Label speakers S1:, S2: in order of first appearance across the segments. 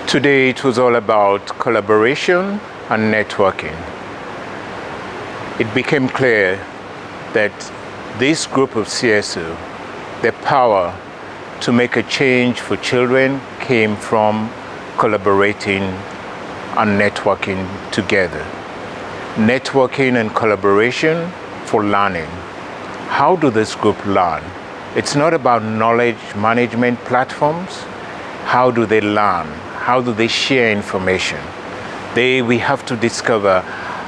S1: Today it was all about collaboration and networking. It became clear that this group of CSO, their power to make a change for children came from collaborating and networking together. Networking and collaboration for learning. How do this group learn? It's not about knowledge management platforms. How do they learn? How do they share information? We have to discover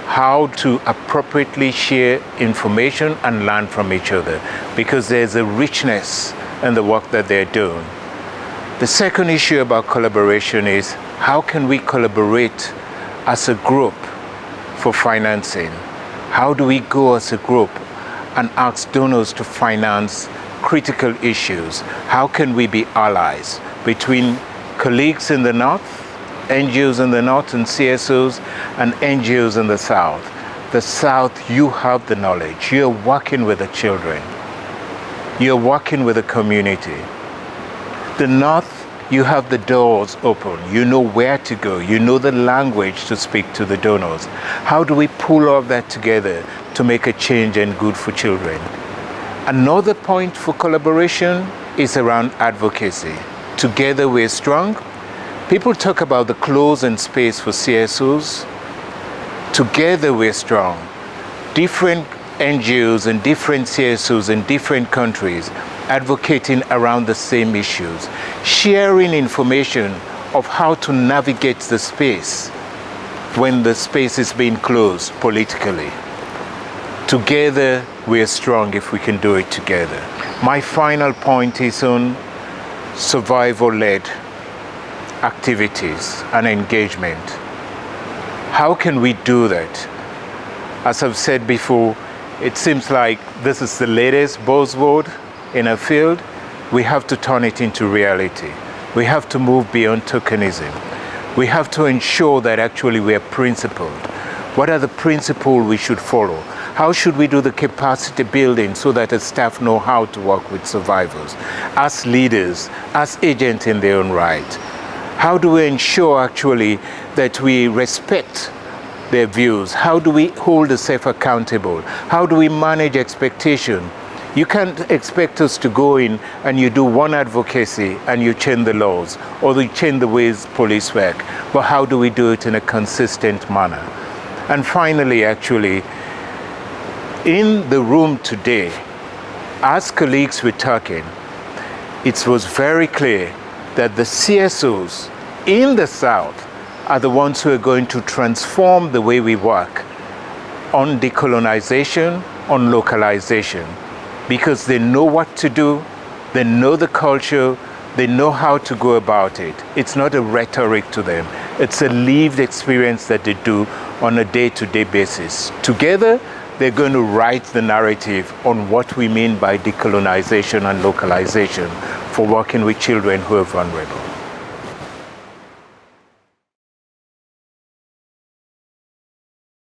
S1: how to appropriately share information and learn from each other, because there's a richness in the work that they're doing. The second issue about collaboration is how can we collaborate as a group for financing? How do we go as a group and ask donors to finance critical issues? How can we be allies between colleagues in the North, NGOs in the North and CSOs, and NGOs in the South? The South, you have the knowledge. You're working with the children. You're working with the community. The North, you have the doors open. You know where to go. You know the language to speak to the donors. How do we pull all of that together to make a change and good for children? Another point for collaboration is around advocacy. Together we're strong. People talk about the close and space for CSOs. Together we're strong. Different NGOs and different CSOs in different countries advocating around the same issues, sharing information of how to navigate the space when the space is being closed politically. Together we are strong if we can do it together. My final point is on survival-led activities and engagement. How can we do that? As I've said before, it seems like this is the latest buzzword in a field. We have to turn it into reality. We have to move beyond tokenism. We have to ensure that actually we are principled. What are the principles we should follow? How should we do the capacity building so that the staff know how to work with survivors, as leaders, as agents in their own right? How do we ensure actually that we respect their views? How do we hold the self accountable? How do we manage expectation? You can't expect us to go in and you do one advocacy and you change the laws or you change the ways police work, but how do we do it in a consistent manner? And finally, actually, in the room today, as colleagues were talking, it was very clear that the CSOs in the South are the ones who are going to transform the way we work on decolonization, on localization, because they know what to do, they know the culture, they know how to go about it. It's not a rhetoric to them. It's a lived experience that they do on a day-to-day basis. Together, they're going to write the narrative on what we mean by decolonization and localization for working with children who are vulnerable.